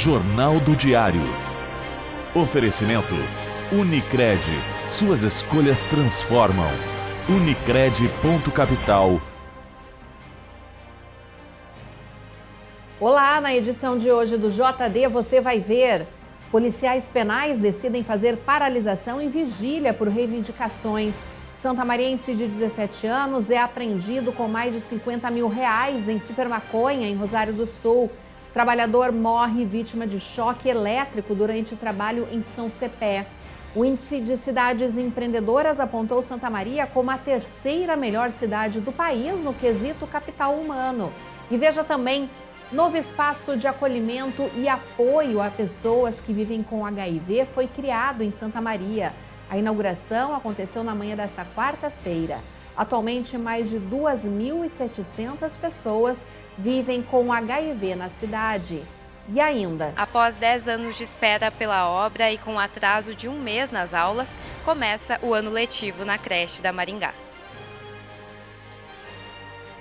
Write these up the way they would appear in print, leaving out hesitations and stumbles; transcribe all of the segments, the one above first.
Jornal do Diário. Oferecimento Unicred. Suas escolhas transformam. Unicred.capital. Olá, na edição de hoje do JD você vai ver: policiais penais decidem fazer paralisação em vigília por reivindicações. Santamariense de 17 anos é apreendido com mais de R$50 mil em supermaconha em Rosário do Sul. Trabalhador morre vítima de choque elétrico durante trabalho em São Cepé. O índice de cidades empreendedoras apontou Santa Maria como a terceira melhor cidade do país no quesito capital humano. E veja também: novo espaço de acolhimento e apoio a pessoas que vivem com HIV foi criado em Santa Maria. A inauguração aconteceu na manhã desta quarta-feira. Atualmente, mais de 2.700 pessoas vivem com HIV na cidade. E ainda, após 10 anos de espera pela obra e com atraso de 1 mês nas aulas, começa o ano letivo na creche da Maringá.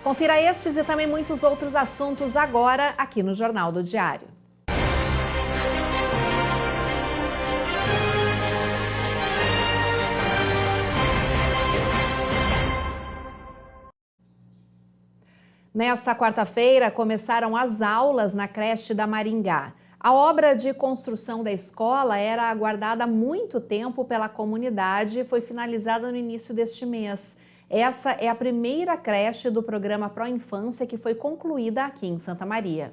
Confira estes e também muitos outros assuntos agora aqui no Jornal do Diário. Nesta quarta-feira, começaram as aulas na creche da Maringá. A obra de construção da escola era aguardada há muito tempo pela comunidade e foi finalizada no início deste mês. Essa é a primeira creche do programa Pró Infância que foi concluída aqui em Santa Maria.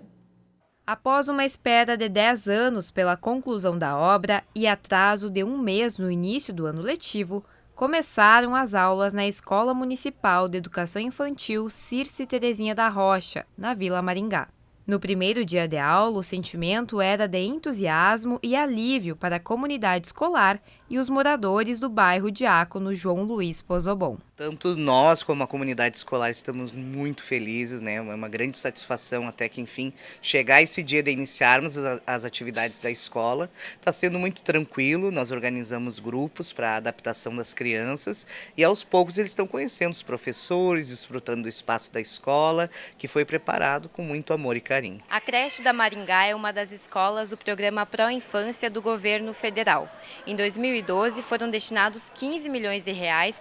Após uma espera de 10 anos pela conclusão da obra e atraso de 1 mês no início do ano letivo, começaram as aulas na Escola Municipal de Educação Infantil Circe Terezinha da Rocha, na Vila Maringá. No primeiro dia de aula, o sentimento era de entusiasmo e alívio para a comunidade escolar e os moradores do bairro Diácono João Luiz Pozobon. Tanto nós como a comunidade escolar estamos muito felizes, né? É uma grande satisfação até que, enfim, chegar esse dia de iniciarmos as atividades da escola. Está sendo muito tranquilo, nós organizamos grupos para a adaptação das crianças e aos poucos eles estão conhecendo os professores, desfrutando do espaço da escola, que foi preparado com muito amor e carinho. A creche da Maringá é uma das escolas do programa Pró Infância do governo federal. Em 2012 foram destinados R$15 milhões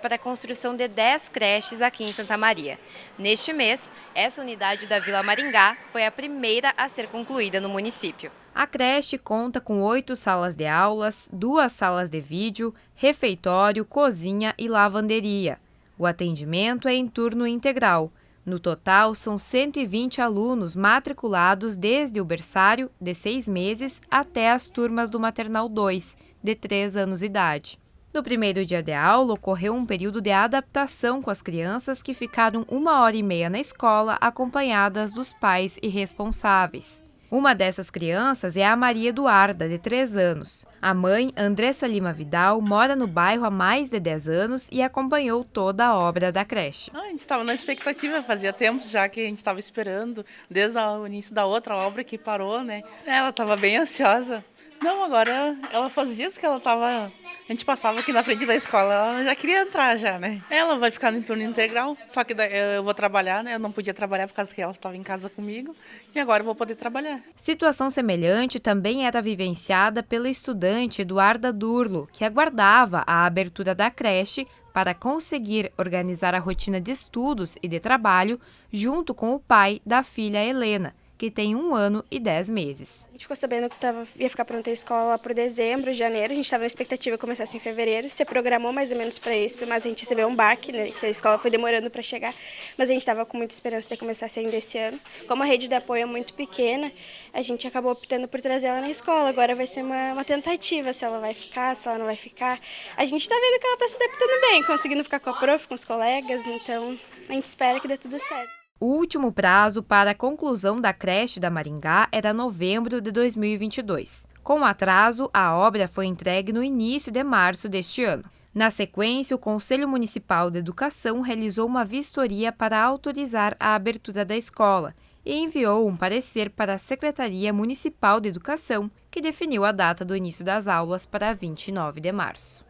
para a construção de 10 creches aqui em Santa Maria. Neste mês, essa unidade da Vila Maringá foi a primeira a ser concluída no município. A creche conta com 8 salas de aulas, 2 salas de vídeo, refeitório, cozinha e lavanderia. O atendimento é em turno integral. No total, são 120 alunos matriculados desde o berçário, de 6 meses, até as turmas do Maternal 2, de 3 anos de idade. No primeiro dia de aula, ocorreu um período de adaptação com as crianças que ficaram 1h30 na escola, acompanhadas dos pais e responsáveis. Uma dessas crianças é a Maria Eduarda, de 3 anos. A mãe, Andressa Lima Vidal, mora no bairro há mais de 10 anos e acompanhou toda a obra da creche. A gente estava na expectativa, fazia tempos já que a gente estava esperando, desde o início da outra obra que parou, né? Ela estava bem ansiosa. Não, agora ela faz dias que ela estava... A gente passava aqui na frente da escola, ela já queria entrar já, né? Ela vai ficar no turno integral, só que eu vou trabalhar, né? Eu não podia trabalhar por causa que ela estava em casa comigo e agora eu vou poder trabalhar. Situação semelhante também era vivenciada pela estudante Eduarda Durlo, que aguardava a abertura da creche para conseguir organizar a rotina de estudos e de trabalho junto com o pai da filha Helena, que tem 1 ano e 10 meses. A gente ficou sabendo que ia ficar pronta a escola por dezembro, janeiro. A gente estava na expectativa que começasse em fevereiro. Se programou mais ou menos para isso, mas a gente recebeu um baque, né, que a escola foi demorando para chegar. Mas a gente estava com muita esperança de começar ainda esse ano. Como a rede de apoio é muito pequena, a gente acabou optando por trazer ela na escola. Agora vai ser uma tentativa, se ela vai ficar, se ela não vai ficar. A gente está vendo que ela está se adaptando bem, conseguindo ficar com a prof, com os colegas. Então, a gente espera que dê tudo certo. O último prazo para a conclusão da creche da Maringá era novembro de 2022. Com atraso, a obra foi entregue no início de março deste ano. Na sequência, o Conselho Municipal de Educação realizou uma vistoria para autorizar a abertura da escola e enviou um parecer para a Secretaria Municipal de Educação, que definiu a data do início das aulas para 29 de março.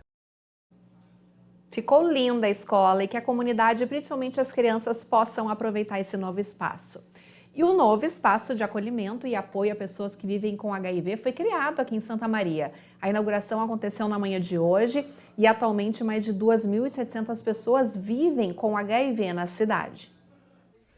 Ficou linda a escola e que a comunidade, principalmente as crianças, possam aproveitar esse novo espaço. E o novo espaço de acolhimento e apoio a pessoas que vivem com HIV foi criado aqui em Santa Maria. A inauguração aconteceu na manhã de hoje e atualmente mais de 2.700 pessoas vivem com HIV na cidade.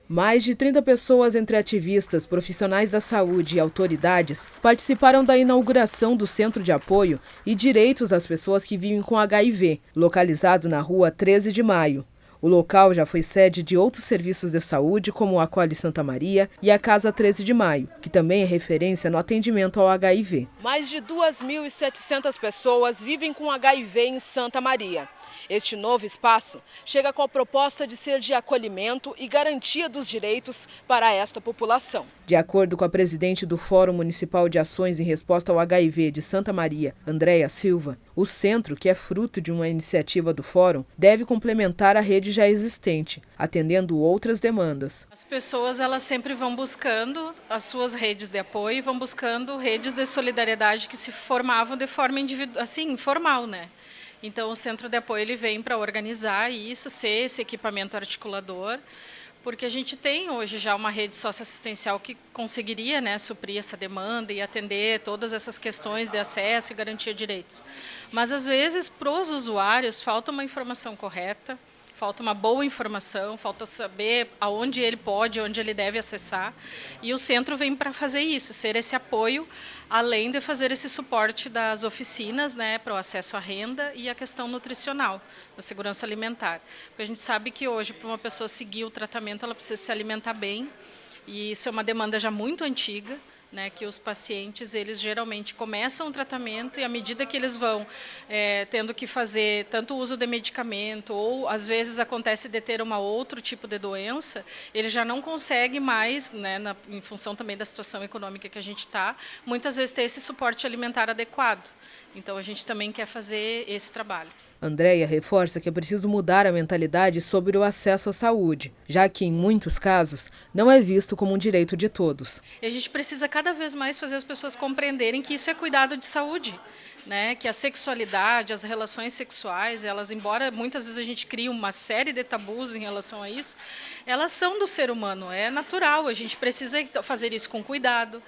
Mais de 30 pessoas, entre ativistas, profissionais da saúde e autoridades, participaram da inauguração do Centro de Apoio e Direitos das Pessoas que Vivem com HIV, localizado na rua 13 de Maio. O local já foi sede de outros serviços de saúde, como o Acolhe Santa Maria e a Casa 13 de Maio, que também é referência no atendimento ao HIV. Mais de 2.700 pessoas vivem com HIV em Santa Maria. Este novo espaço chega com a proposta de ser de acolhimento e garantia dos direitos para esta população. De acordo com a presidente do Fórum Municipal de Ações em Resposta ao HIV de Santa Maria, Andréia Silva, o centro, que é fruto de uma iniciativa do Fórum, deve complementar a rede já existente, atendendo outras demandas. As pessoas elas sempre vão buscando as suas redes de apoio, vão buscando redes de solidariedade que se formavam de forma informal, né? Então o Centro de Apoio ele vem para organizar isso, ser esse equipamento articulador, porque a gente tem hoje já uma rede socioassistencial que conseguiria, né, suprir essa demanda e atender todas essas questões de acesso e garantia de direitos. Mas às vezes para os usuários falta uma informação correta, falta uma boa informação, falta saber aonde ele pode, onde ele deve acessar. E o centro vem para fazer isso, ser esse apoio, além de fazer esse suporte das oficinas, né, para o acesso à renda e a questão nutricional, da segurança alimentar. Porque a gente sabe que hoje, para uma pessoa seguir o tratamento, ela precisa se alimentar bem. E isso é uma demanda já muito antiga, né, que os pacientes eles geralmente começam o tratamento e à medida que eles vão tendo que fazer tanto uso de medicamento ou às vezes acontece de ter outro tipo de doença, ele já não consegue mais, né, em função também da situação econômica que a gente está, muitas vezes ter esse suporte alimentar adequado. Então a gente também quer fazer esse trabalho. Andréia reforça que é preciso mudar a mentalidade sobre o acesso à saúde, já que, em muitos casos, não é visto como um direito de todos. E a gente precisa cada vez mais fazer as pessoas compreenderem que isso é cuidado de saúde, né? Que a sexualidade, as relações sexuais, elas, embora muitas vezes a gente crie uma série de tabus em relação a isso, elas são do ser humano, é natural, a gente precisa fazer isso com cuidado,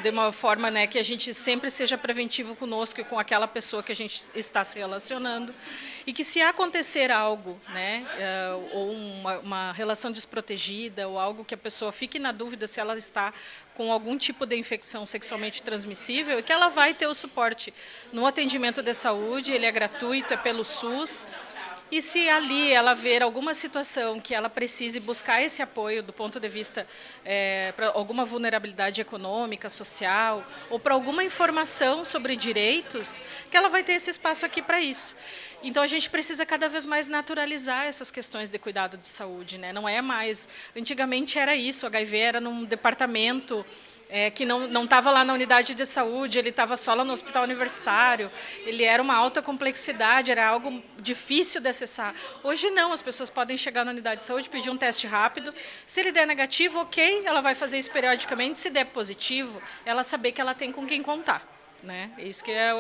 de uma forma, né, que a gente sempre seja preventivo conosco e com aquela pessoa que a gente está se relacionando, e que se acontecer algo, né, ou uma relação desprotegida, ou algo que a pessoa fique na dúvida se ela está com algum tipo de infecção sexualmente transmissível, que ela vai ter o suporte no atendimento de saúde, ele é gratuito, é pelo SUS. E se ali ela ver alguma situação que ela precise buscar esse apoio do ponto de vista para alguma vulnerabilidade econômica, social, ou para alguma informação sobre direitos, que ela vai ter esse espaço aqui para isso. Então a gente precisa cada vez mais naturalizar essas questões de cuidado de saúde, né? Não é mais... Antigamente era isso, o HIV era num departamento... que não estava lá na unidade de saúde, ele estava só lá no hospital universitário, ele era uma alta complexidade, era algo difícil de acessar. Hoje não, as pessoas podem chegar na unidade de saúde, pedir um teste rápido, se ele der negativo, ok, ela vai fazer isso periodicamente, se der positivo, ela saber que ela tem com quem contar. Né? Isso que é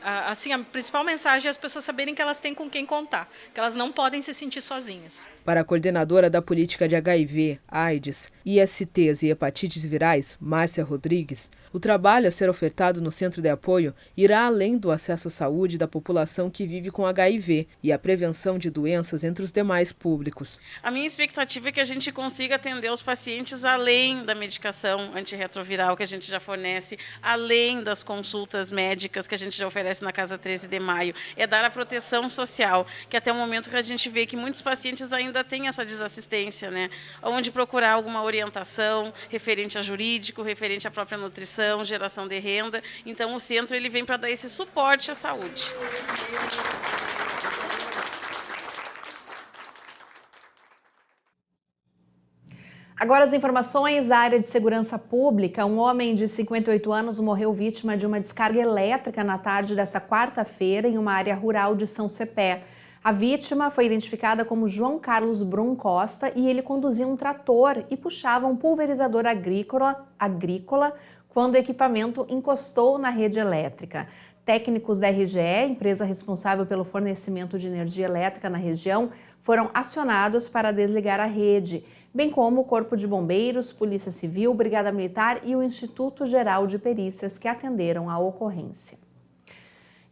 a principal mensagem é as pessoas saberem que elas têm com quem contar, que elas não podem se sentir sozinhas. Para a coordenadora da política de HIV, AIDS, ISTs e hepatites virais, Márcia Rodrigues, o trabalho a ser ofertado no Centro de Apoio irá além do acesso à saúde da população que vive com HIV e a prevenção de doenças entre os demais públicos. A minha expectativa é que a gente consiga atender os pacientes além da medicação antirretroviral que a gente já fornece, além das consultas médicas que a gente já oferece na Casa 13 de Maio, é dar a proteção social, que até o momento que a gente vê que muitos pacientes ainda têm essa desassistência, né? Onde procurar alguma orientação referente a jurídico, referente à própria nutrição, geração de renda. Então o centro ele vem para dar esse suporte à saúde. Agora as informações da área de segurança pública. Um homem de 58 anos morreu vítima de uma descarga elétrica na tarde desta quarta-feira em uma área rural de São Cepé. A vítima foi identificada como João Carlos Brum Costa e ele conduzia um trator e puxava um pulverizador agrícola quando o equipamento encostou na rede elétrica. Técnicos da RGE, empresa responsável pelo fornecimento de energia elétrica na região, foram acionados para desligar a rede, bem como o Corpo de Bombeiros, Polícia Civil, Brigada Militar e o Instituto Geral de Perícias que atenderam à ocorrência.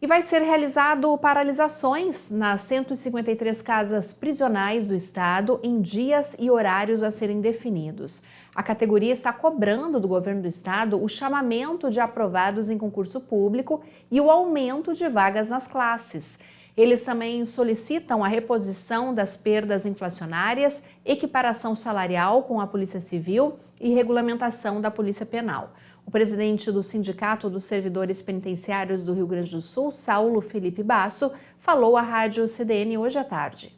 E vai ser realizado paralisações nas 153 casas prisionais do estado em dias e horários a serem definidos. A categoria está cobrando do governo do estado o chamamento de aprovados em concurso público e o aumento de vagas nas classes. Eles também solicitam a reposição das perdas inflacionárias, equiparação salarial com a Polícia Civil e regulamentação da Polícia Penal. O presidente do Sindicato dos Servidores Penitenciários do Rio Grande do Sul, Saulo Felipe Basso, falou à Rádio CDN hoje à tarde.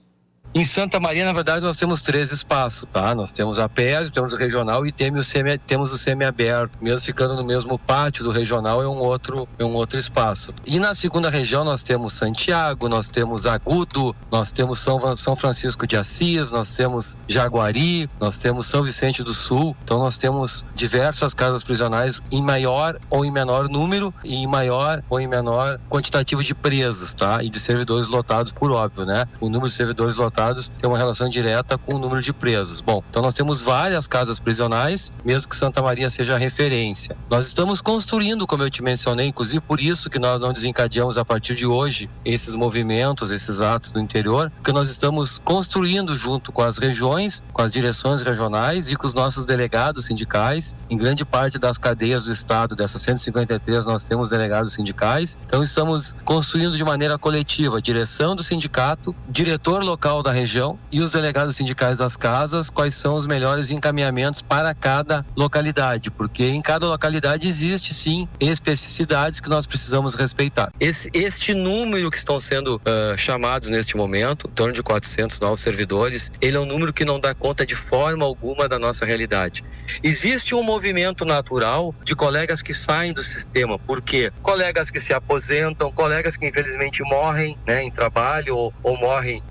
Em Santa Maria, na verdade, nós temos 3 espaços, tá? Nós temos a PES, temos o regional e temos o semiaberto. Mesmo ficando no mesmo pátio do regional, é um outro espaço. E na segunda região nós temos Santiago, nós temos Agudo, nós temos São Francisco de Assis, nós temos Jaguari, nós temos São Vicente do Sul. Então nós temos diversas casas prisionais em maior ou em menor número e em maior ou em menor quantitativo de presos, tá? E de servidores lotados, por óbvio, né? O número de servidores lotados tem uma relação direta com o número de presos. Bom, então nós temos várias casas prisionais, mesmo que Santa Maria seja a referência. Nós estamos construindo, como eu te mencionei, inclusive por isso que nós não desencadeamos a partir de hoje esses movimentos, esses atos do interior, porque nós estamos construindo junto com as regiões, com as direções regionais e com os nossos delegados sindicais. Em grande parte das cadeias do estado, dessas 153, nós temos delegados sindicais. Então estamos construindo de maneira coletiva, direção do sindicato, diretor local da região e os delegados sindicais das casas, quais são os melhores encaminhamentos para cada localidade, porque em cada localidade existe sim especificidades que nós precisamos respeitar. Este número que estão sendo chamados neste momento, em torno de 400 novos servidores, ele é um número que não dá conta de forma alguma da nossa realidade. Existe um movimento natural de colegas que saem do sistema, porque colegas que se aposentam, colegas que infelizmente morrem, né, em trabalho ou morrem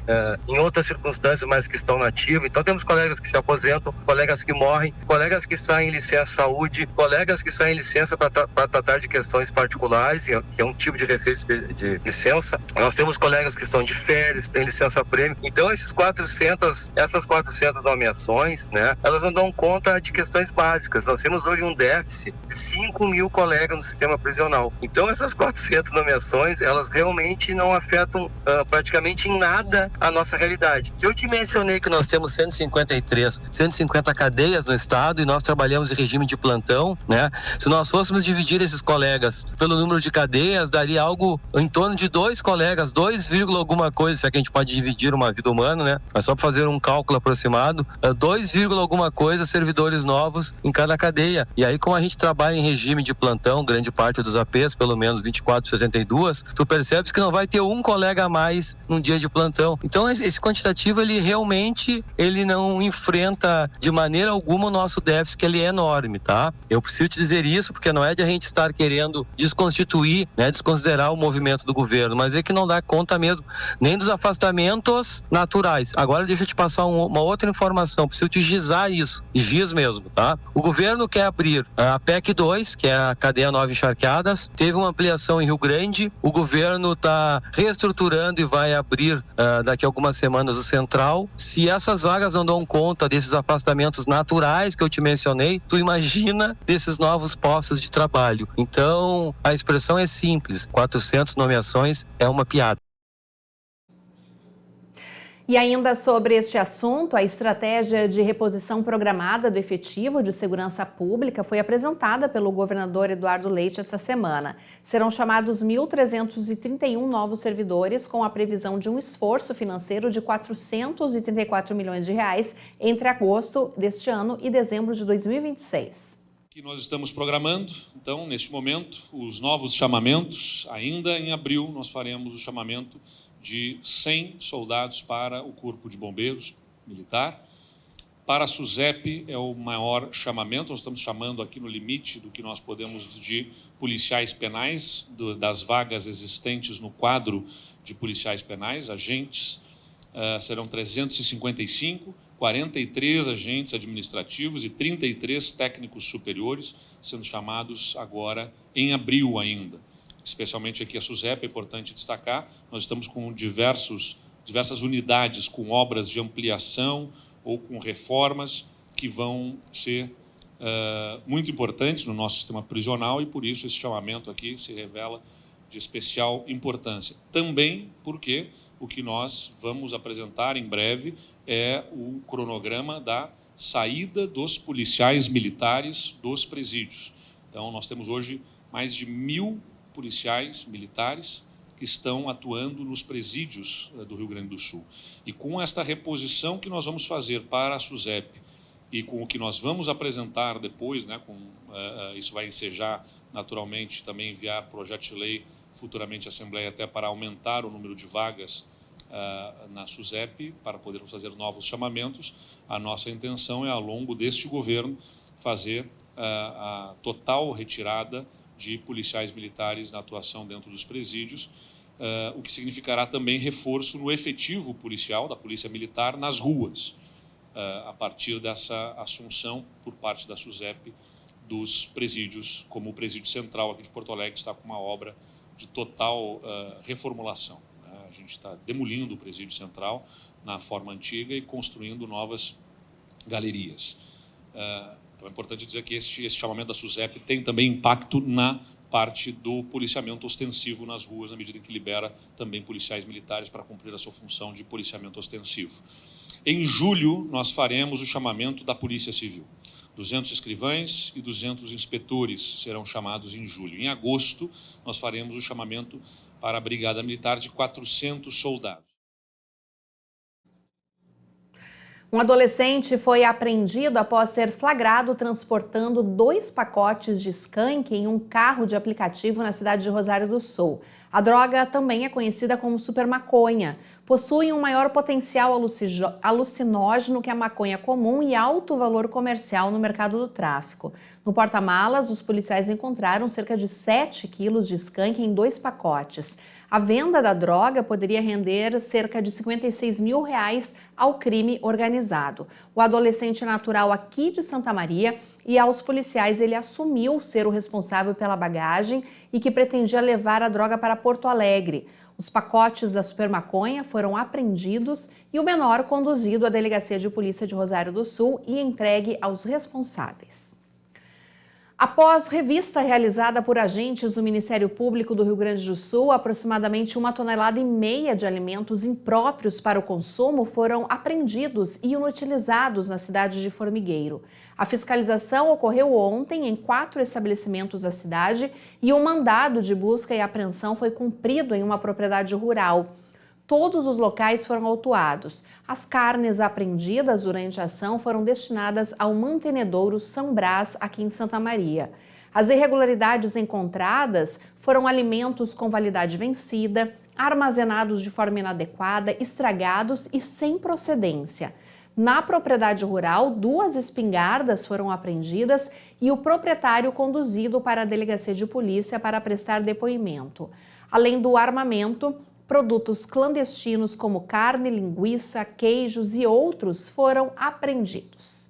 em outras circunstâncias, mas que estão nativos. Então temos colegas que se aposentam, colegas que morrem, colegas que saem em licença saúde, colegas que saem em licença para tratar de questões particulares, que é um tipo de receita de licença. Nós temos colegas que estão de férias, têm licença prêmio. Então essas 400 nomeações, né, elas não dão conta de questões básicas. Nós temos hoje um déficit de 5.000 colegas no sistema prisional. Então essas 400 nomeações, elas realmente não afetam praticamente em nada a nossa realidade. Se eu te mencionei que nós temos 150 cadeias no estado e nós trabalhamos em regime de plantão, né? Se nós fôssemos dividir esses colegas pelo número de cadeias, daria algo em torno de 2 colegas, 2, alguma coisa, se é que a gente pode dividir uma vida humana, né? Mas só para fazer um cálculo aproximado, 2, alguma coisa servidores novos em cada cadeia. E aí, como a gente trabalha em regime de plantão, grande parte dos APs, pelo menos 24/72, tu percebes que não vai ter um colega a mais num dia de plantão. Então esse quantitativo, ele realmente não enfrenta de maneira alguma o nosso déficit, que ele é enorme, tá? Eu preciso te dizer isso porque não é de a gente estar querendo desconstituir, né, desconsiderar o movimento do governo, mas é que não dá conta mesmo nem dos afastamentos naturais. Agora deixa eu te passar uma outra informação, preciso te gizar isso, e giz mesmo, tá? O governo quer abrir a PEC 2, que é a cadeia 9 encharqueadas, teve uma ampliação em Rio Grande, o governo está reestruturando e vai abrir daqui a algumas semanas o Central. Se essas vagas não dão conta desses afastamentos naturais que eu te mencionei, tu imagina desses novos postos de trabalho. Então, a expressão é simples, 400 nomeações é uma piada. E ainda sobre este assunto, a estratégia de reposição programada do efetivo de segurança pública foi apresentada pelo governador Eduardo Leite esta semana. Serão chamados 1.331 novos servidores, com a previsão de um esforço financeiro de R$ 434 milhões de reais entre agosto deste ano e dezembro de 2026. Que nós estamos programando, então, neste momento, os novos chamamentos. Ainda em abril, nós faremos o chamamento de 100 soldados para o Corpo de Bombeiros Militar. Para a SUSEP é o maior chamamento, nós estamos chamando aqui no limite do que nós podemos de policiais penais, das vagas existentes no quadro de policiais penais, agentes, serão 355, 43 agentes administrativos e 33 técnicos superiores, sendo chamados agora em abril ainda. especialmente aqui a SUSEP, é importante destacar, nós estamos com diversas unidades com obras de ampliação ou com reformas que vão ser muito importantes no nosso sistema prisional e, por isso, esse chamamento aqui se revela de especial importância. Também porque o que nós vamos apresentar em breve é o cronograma da saída dos policiais militares dos presídios. Então, nós temos hoje mais de 1.000 policiais militares que estão atuando nos presídios do Rio Grande do Sul. E com esta reposição que nós vamos fazer para a SUSEP e com o que nós vamos apresentar depois, né, isso vai ensejar naturalmente também enviar projeto de lei futuramente à Assembleia até para aumentar o número de vagas na SUSEP, para podermos fazer novos chamamentos. A nossa intenção é, ao longo deste governo, fazer a total retirada de policiais militares na atuação dentro dos presídios, o que significará também reforço no efetivo policial da Polícia Militar nas ruas, a partir dessa assunção por parte da SUSEP dos presídios, como o Presídio Central aqui de Porto Alegre está com uma obra de total reformulação. A gente está demolindo o Presídio Central na forma antiga e construindo novas galerias. Então é importante dizer que esse chamamento da SUSEP tem também impacto na parte do policiamento ostensivo nas ruas, na medida em que libera também policiais militares para cumprir a sua função de policiamento ostensivo. Em julho, nós faremos o chamamento da Polícia Civil. 200 escrivães e 200 inspetores serão chamados em julho. Em agosto, nós faremos o chamamento para a Brigada Militar de 400 soldados. Um adolescente foi apreendido após ser flagrado transportando 2 pacotes de skunk em um carro de aplicativo na cidade de Rosário do Sul. A droga também é conhecida como super maconha. Possui um maior potencial alucinógeno que a maconha comum e alto valor comercial no mercado do tráfico. No porta-malas, os policiais encontraram cerca de 7 quilos de skunk em 2 pacotes. A venda da droga poderia render cerca de R$56 mil ao crime organizado. O adolescente natural aqui de Santa Maria e aos policiais ele assumiu ser o responsável pela bagagem e que pretendia levar a droga para Porto Alegre. Os pacotes da super maconha foram apreendidos e o menor conduzido à Delegacia de Polícia de Rosário do Sul e entregue aos responsáveis. Após revista realizada por agentes do Ministério Público do Rio Grande do Sul, aproximadamente 1,5 toneladas de alimentos impróprios para o consumo foram apreendidos e inutilizados na cidade de Formigueiro. A fiscalização ocorreu ontem em 4 estabelecimentos da cidade e um mandado de busca e apreensão foi cumprido em uma propriedade rural. Todos os locais foram autuados. As carnes apreendidas durante a ação foram destinadas ao mantenedouro São Brás, aqui em Santa Maria. As irregularidades encontradas foram alimentos com validade vencida, armazenados de forma inadequada, estragados e sem procedência. Na propriedade rural, 2 espingardas foram apreendidas e o proprietário conduzido para a delegacia de polícia para prestar depoimento. Além do armamento, produtos clandestinos como carne, linguiça, queijos e outros foram apreendidos.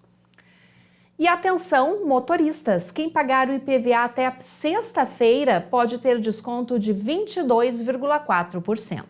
E atenção, motoristas! Quem pagar o IPVA até a sexta-feira pode ter desconto de 22,4%.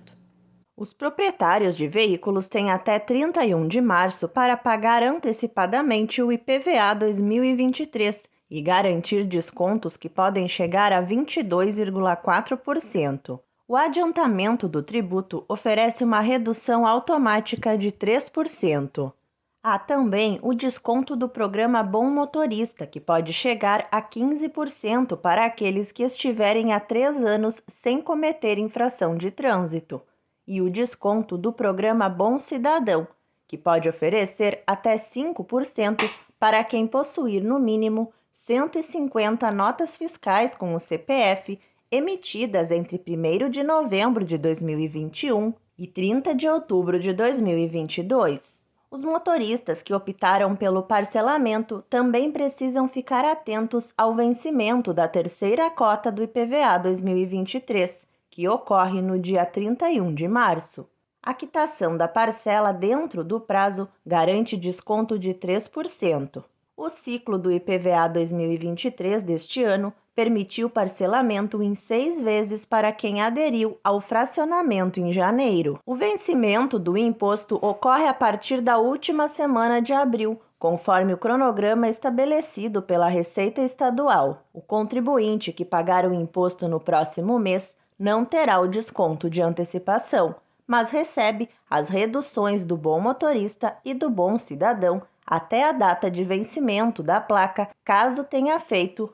Os proprietários de veículos têm até 31 de março para pagar antecipadamente o IPVA 2023 e garantir descontos que podem chegar a 22,4%. O adiantamento do tributo oferece uma redução automática de 3%. Há também o desconto do programa Bom Motorista, que pode chegar a 15% para aqueles que estiverem há 3 anos sem cometer infração de trânsito. E o desconto do programa Bom Cidadão, que pode oferecer até 5% para quem possuir no mínimo 150 notas fiscais com o CPF emitidas entre 1º de novembro de 2021 e 30 de outubro de 2022. Os motoristas que optaram pelo parcelamento também precisam ficar atentos ao vencimento da 3ª cota do IPVA 2023, que ocorre no dia 31 de março. A quitação da parcela dentro do prazo garante desconto de 3%. O ciclo do IPVA 2023 deste ano permitiu parcelamento em 6 vezes para quem aderiu ao fracionamento em janeiro. O vencimento do imposto ocorre a partir da última semana de abril, conforme o cronograma estabelecido pela Receita Estadual. O contribuinte que pagar o imposto no próximo mês não terá o desconto de antecipação, mas recebe as reduções do Bom Motorista e do Bom Cidadão até a data de vencimento da placa, caso tenha feito.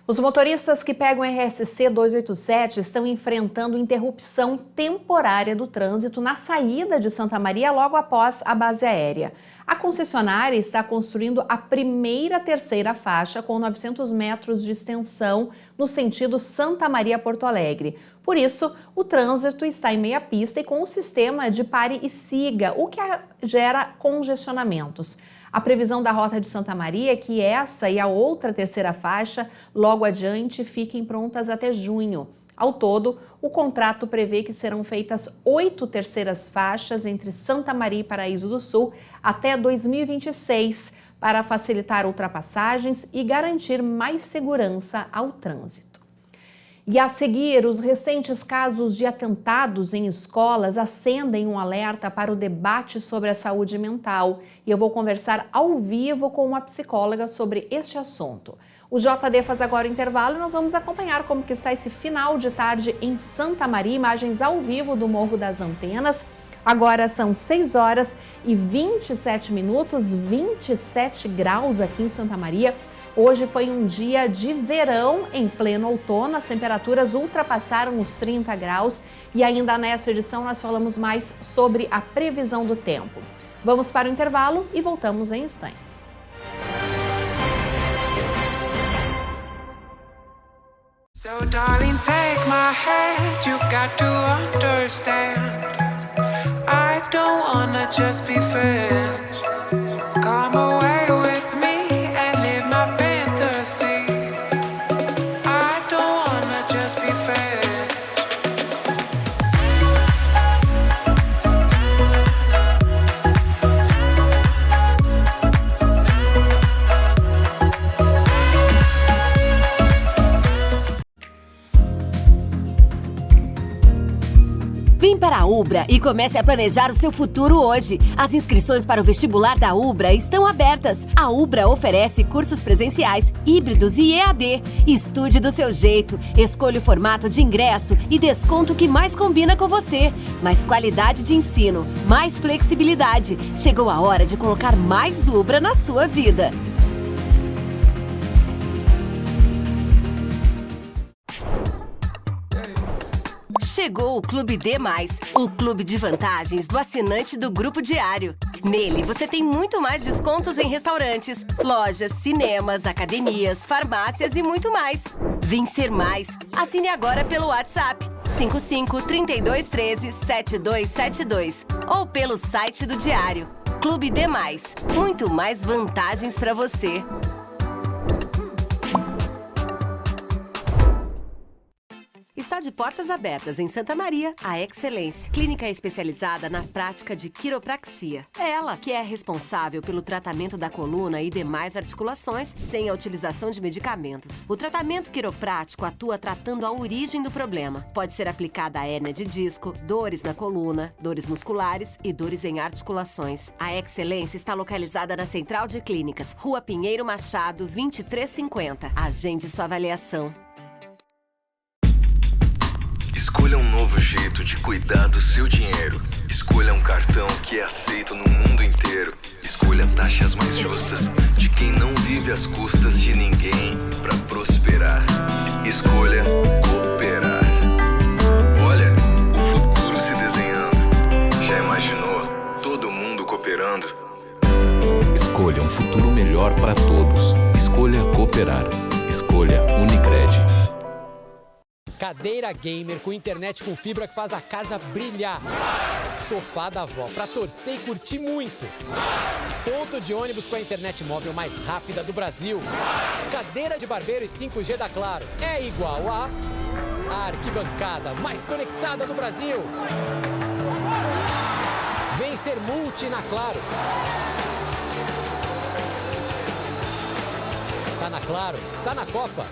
Os motoristas que pegam o RSC 287 estão enfrentando interrupção temporária do trânsito na saída de Santa Maria logo após a base aérea. A concessionária está construindo a primeira terceira faixa com 900 metros de extensão no sentido Santa Maria-Porto Alegre. Por isso, o trânsito está em meia pista e com um sistema de pare e siga, o que gera congestionamentos. A previsão da Rota de Santa Maria é que essa e a outra terceira faixa, logo adiante, fiquem prontas até junho. Ao todo, o contrato prevê que serão feitas 8 terceiras faixas entre Santa Maria e Paraíso do Sul até 2026, para facilitar ultrapassagens e garantir mais segurança ao trânsito. E a seguir, os recentes casos de atentados em escolas acendem um alerta para o debate sobre a saúde mental. E eu vou conversar ao vivo com uma psicóloga sobre este assunto. O JD faz agora o intervalo e nós vamos acompanhar como que está esse final de tarde em Santa Maria, imagens ao vivo do Morro das Antenas. Agora são 6 horas e 27 minutos, 27 graus aqui em Santa Maria. Hoje foi um dia de verão em pleno outono, as temperaturas ultrapassaram os 30 graus e ainda nesta edição nós falamos mais sobre a previsão do tempo. Vamos para o intervalo e voltamos em instantes. So darling, take my hand, you got to understand. I don't wanna just be friends. Come away with me and live my fantasy. I don't wanna just be friends. Vem para a Ubra e comece a planejar o seu futuro hoje. As inscrições para o vestibular da Ubra estão abertas. A Ubra oferece cursos presenciais, híbridos e EAD. Estude do seu jeito, escolha o formato de ingresso e desconto que mais combina com você. Mais qualidade de ensino, mais flexibilidade. Chegou a hora de colocar mais Ubra na sua vida. Chegou o Clube D+, o clube de vantagens do assinante do Grupo Diário. Nele, você tem muito mais descontos em restaurantes, lojas, cinemas, academias, farmácias e muito mais. Vem ser mais. Assine agora pelo WhatsApp 55 32 13 7272 ou pelo site do Diário. Clube D+, muito mais vantagens para você. Está de portas abertas em Santa Maria, a Excelência, clínica especializada na prática de quiropraxia. É ela que é responsável pelo tratamento da coluna e demais articulações sem a utilização de medicamentos. O tratamento quiroprático atua tratando a origem do problema. Pode ser aplicada a hérnia de disco, dores na coluna, dores musculares e dores em articulações. A Excelência está localizada na Central de Clínicas, Rua Pinheiro Machado, 2350. Agende sua avaliação. Escolha um novo jeito de cuidar do seu dinheiro. Escolha um cartão que é aceito no mundo inteiro. Escolha taxas mais justas de quem não vive às custas de ninguém para prosperar. Escolha cooperar. Olha, o futuro se desenhando. Já imaginou todo mundo cooperando? Escolha um futuro melhor para todos. Escolha cooperar. Escolha Unicred. Cadeira gamer com internet com fibra que faz a casa brilhar. Sofá da avó pra torcer e curtir muito. Ponto de ônibus com a internet móvel mais rápida do Brasil. Cadeira de barbeiro e 5G da Claro é igual a arquibancada mais conectada do Brasil. Vem ser multi na Claro. Tá na Claro, tá na Copa.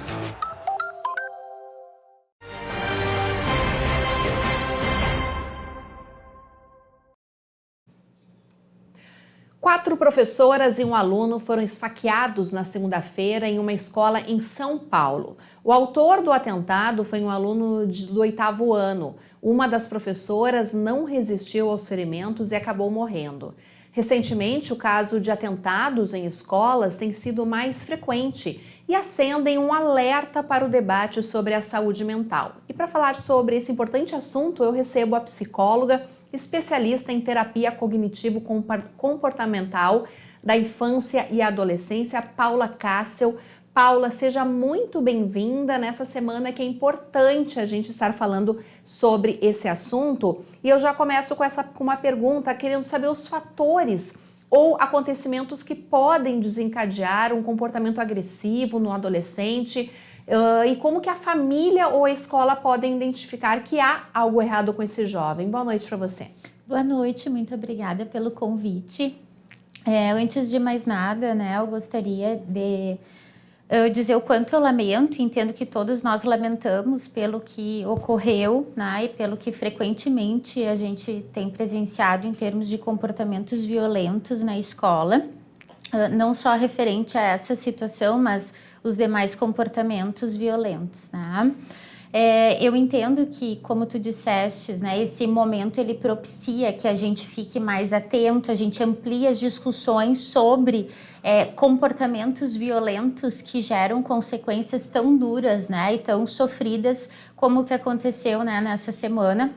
Quatro professoras e um aluno foram esfaqueados na segunda-feira em uma escola em São Paulo. O autor do atentado foi um aluno do 8º ano. Uma das professoras não resistiu aos ferimentos e acabou morrendo. Recentemente, o caso de atentados em escolas tem sido mais frequente e acendem um alerta para o debate sobre a saúde mental. E para falar sobre esse importante assunto, eu recebo a psicóloga, especialista em terapia cognitivo-comportamental da infância e adolescência, Paula Cassel. Paula, seja muito bem-vinda nessa semana que é importante a gente estar falando sobre esse assunto. E eu já começo com uma pergunta, querendo saber os fatores ou acontecimentos que podem desencadear um comportamento agressivo no adolescente e como que a família ou a escola podem identificar que há algo errado com esse jovem. Boa noite para você. Boa noite, muito obrigada pelo convite. Antes de mais nada, né, eu gostaria de dizer o quanto eu lamento, entendo que todos nós lamentamos pelo que ocorreu, né, e pelo que frequentemente a gente tem presenciado em termos de comportamentos violentos na escola, não só referente a essa situação, mas os demais comportamentos violentos, né? Eu entendo que, como tu disseste, né, esse momento ele propicia que a gente fique mais atento, a gente amplie as discussões sobre comportamentos violentos que geram consequências tão duras, né, e tão sofridas como o que aconteceu, né, nessa semana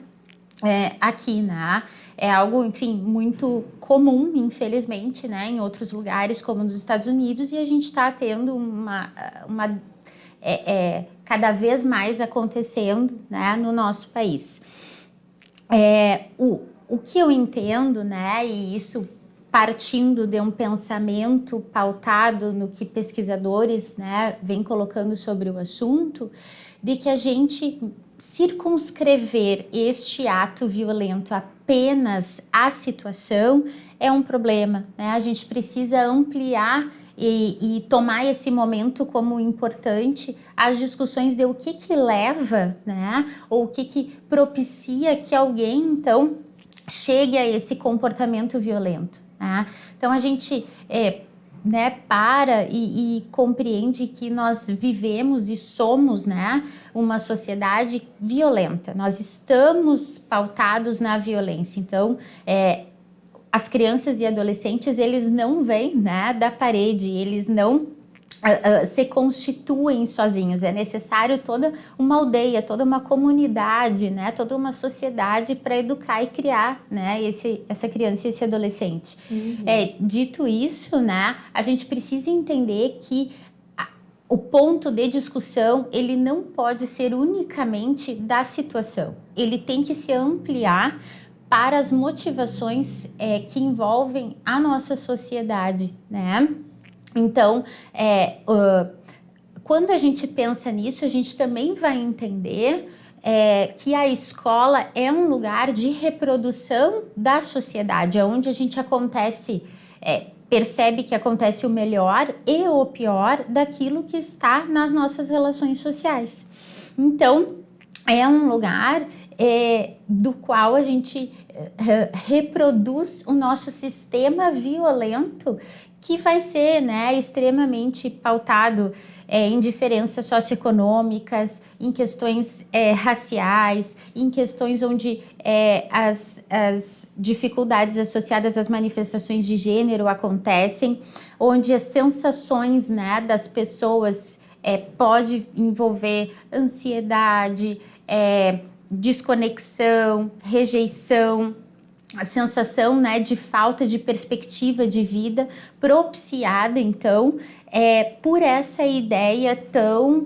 aqui, né? É algo, enfim, muito comum, infelizmente, né, em outros lugares, como nos Estados Unidos, e a gente está tendo cada vez mais acontecendo, né, no nosso país. O que eu entendo, né, e isso partindo de um pensamento pautado no que pesquisadores, né, vêm colocando sobre o assunto, de que a gente circunscrever este ato violento apenas à situação é um problema, né? A gente precisa ampliar e tomar esse momento como importante as discussões de o que leva, né? Ou o que propicia que alguém, então, chegue a esse comportamento violento, né? Então, a gente para e compreende que nós vivemos e somos, né, uma sociedade violenta. Nós estamos pautados na violência. Então, as crianças e adolescentes, eles não vêm, né, da parede, eles não se constituem sozinhos. É necessário toda uma aldeia, toda uma comunidade, né, toda uma sociedade para educar e criar, né, essa criança e esse adolescente. Uhum. Dito isso, né, a gente precisa entender que o ponto de discussão, ele não pode ser unicamente da situação. Ele tem que se ampliar para as motivações que envolvem a nossa sociedade, né? Então, quando a gente pensa nisso, a gente também vai entender que a escola é um lugar de reprodução da sociedade, onde a gente percebe que acontece o melhor e o pior daquilo que está nas nossas relações sociais. Então, é um lugar do qual a gente reproduz o nosso sistema violento, que vai ser, né, extremamente pautado em diferenças socioeconômicas, em questões raciais, em questões onde as dificuldades associadas às manifestações de gênero acontecem, onde as sensações, né, das pessoas pode envolver ansiedade, desconexão, rejeição, a sensação, né, de falta de perspectiva de vida, propiciada, então, por essa ideia tão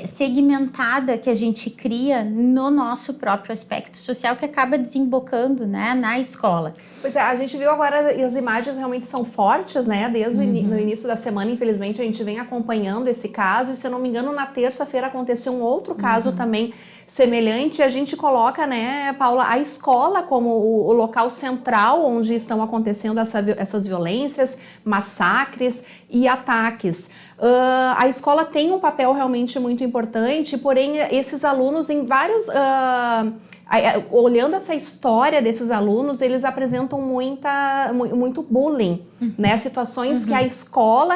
segmentada que a gente cria no nosso próprio aspecto social, que acaba desembocando, né, na escola. Pois é, a gente viu agora, e as imagens realmente são fortes, né, desde o início da semana, infelizmente, a gente vem acompanhando esse caso, e se eu não me engano, na terça-feira aconteceu um outro caso também semelhante, a gente coloca, né, Paula, a escola como o local central onde estão acontecendo essas violências, massacres e ataques. A escola tem um papel realmente muito importante, porém esses alunos em vários... olhando essa história desses alunos, eles apresentam muito bullying, né? Situações que a escola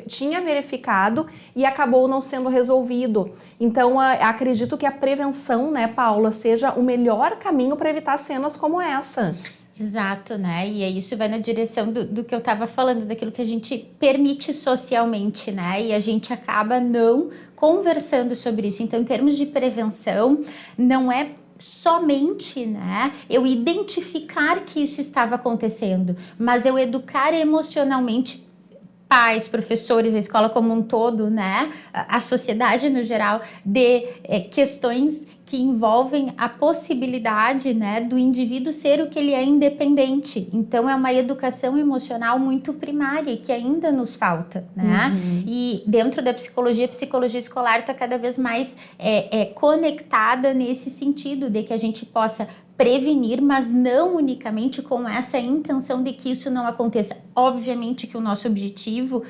tinha verificado e acabou não sendo resolvido. Então, acredito que a prevenção, né, Paula, seja o melhor caminho para evitar cenas como essa. Exato, né? E aí isso vai na direção do que eu estava falando, daquilo que a gente permite socialmente, né? E a gente acaba não conversando sobre isso. Então, em termos de prevenção, não é somente, né, eu identificar que isso estava acontecendo, mas eu educar emocionalmente pais, professores, a escola como um todo, né, a sociedade no geral, de questões que envolvem a possibilidade, né, do indivíduo ser o que ele é independente. Então, é uma educação emocional muito primária que ainda nos falta, né? E dentro da psicologia, a psicologia escolar está cada vez mais conectada nesse sentido, de que a gente possa prevenir, mas não unicamente com essa intenção de que isso não aconteça. Obviamente que o nosso objetivo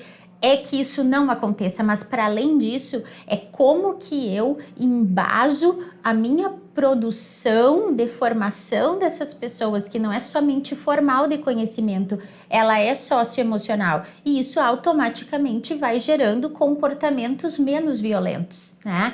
é que isso não aconteça, mas para além disso, é como que eu embaso a minha produção de formação dessas pessoas, que não é somente formal de conhecimento, ela é socioemocional, e isso automaticamente vai gerando comportamentos menos violentos, né?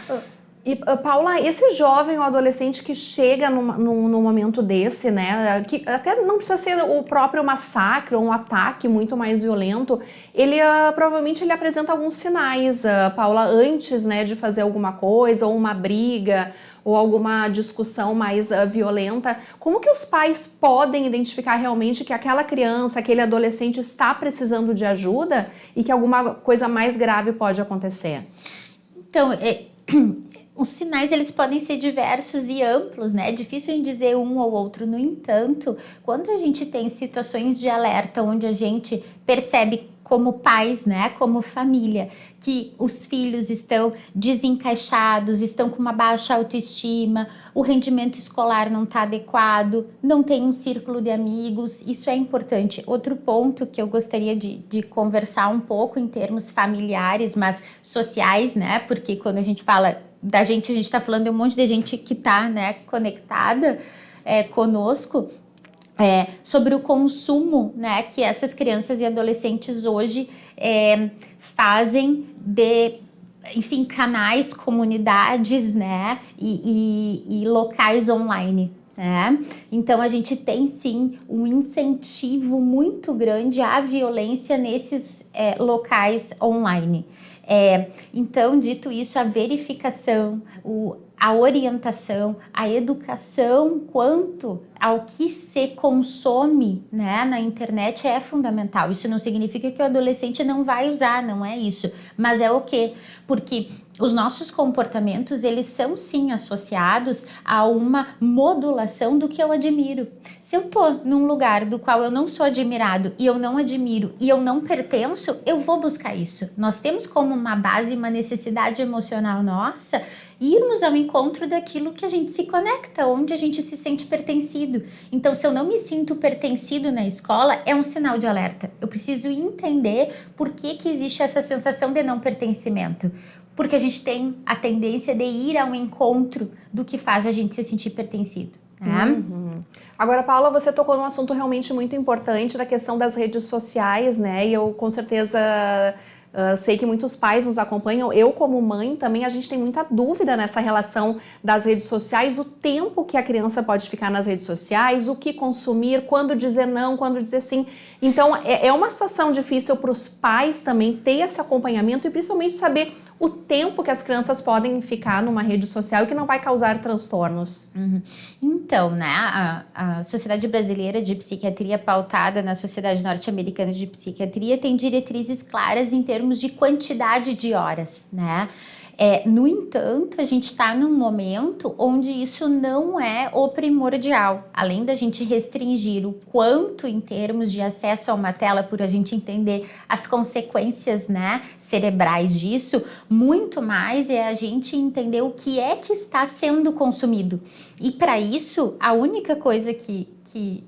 E, Paula, esse jovem ou adolescente que chega num momento desse, né, que até não precisa ser o próprio massacre ou um ataque muito mais violento, ele provavelmente ele apresenta alguns sinais, Paula, antes, né, de fazer alguma coisa, ou uma briga, ou alguma discussão mais violenta. Como que os pais podem identificar realmente que aquela criança, aquele adolescente está precisando de ajuda e que alguma coisa mais grave pode acontecer? Então, os sinais, eles podem ser diversos e amplos, né? É difícil em dizer um ou outro. No entanto, quando a gente tem situações de alerta onde a gente percebe como pais, né, como família, que os filhos estão desencaixados, estão com uma baixa autoestima, o rendimento escolar não está adequado, não tem um círculo de amigos, isso é importante. Outro ponto que eu gostaria de conversar um pouco em termos familiares, mas sociais, né, porque quando a gente fala da gente, a gente está falando de um monte de gente que está, né, conectada conosco, sobre o consumo, né, que essas crianças e adolescentes hoje fazem de, enfim, canais, comunidades, né, e locais online. Então a gente tem sim um incentivo muito grande à violência nesses locais online. Então, dito isso, a verificação, a orientação, a educação quanto ao que se consome, né, na internet é fundamental. Isso não significa que o adolescente não vai usar, não é isso. Mas é o quê? Porque os nossos comportamentos, eles são sim associados a uma modulação do que eu admiro. Se eu tô num lugar do qual eu não sou admirado e eu não admiro e eu não pertenço, eu vou buscar isso. Nós temos como uma base, uma necessidade emocional nossa, irmos ao encontro daquilo que a gente se conecta, onde a gente se sente pertencido. Então, se eu não me sinto pertencido na escola, é um sinal de alerta. Eu preciso entender por que existe essa sensação de não pertencimento. Porque a gente tem a tendência de ir ao encontro do que faz a gente se sentir pertencido. Né? Agora, Paula, você tocou num assunto realmente muito importante da questão das redes sociais, né? E eu, com certeza, sei que muitos pais nos acompanham. Eu, como mãe, também a gente tem muita dúvida nessa relação das redes sociais, o tempo que a criança pode ficar nas redes sociais, o que consumir, quando dizer não, quando dizer sim. Então, é uma situação difícil para os pais também ter esse acompanhamento e principalmente saber o tempo que as crianças podem ficar numa rede social e que não vai causar transtornos. Então, né, a Sociedade Brasileira de Psiquiatria, pautada na Sociedade Norte-Americana de Psiquiatria, tem diretrizes claras em termos de quantidade de horas, né? No entanto, a gente está num momento onde isso não é o primordial. Além da gente restringir o quanto em termos de acesso a uma tela, por a gente entender as consequências, né, cerebrais disso, muito mais é a gente entender o que é que está sendo consumido. E para isso, a única coisa que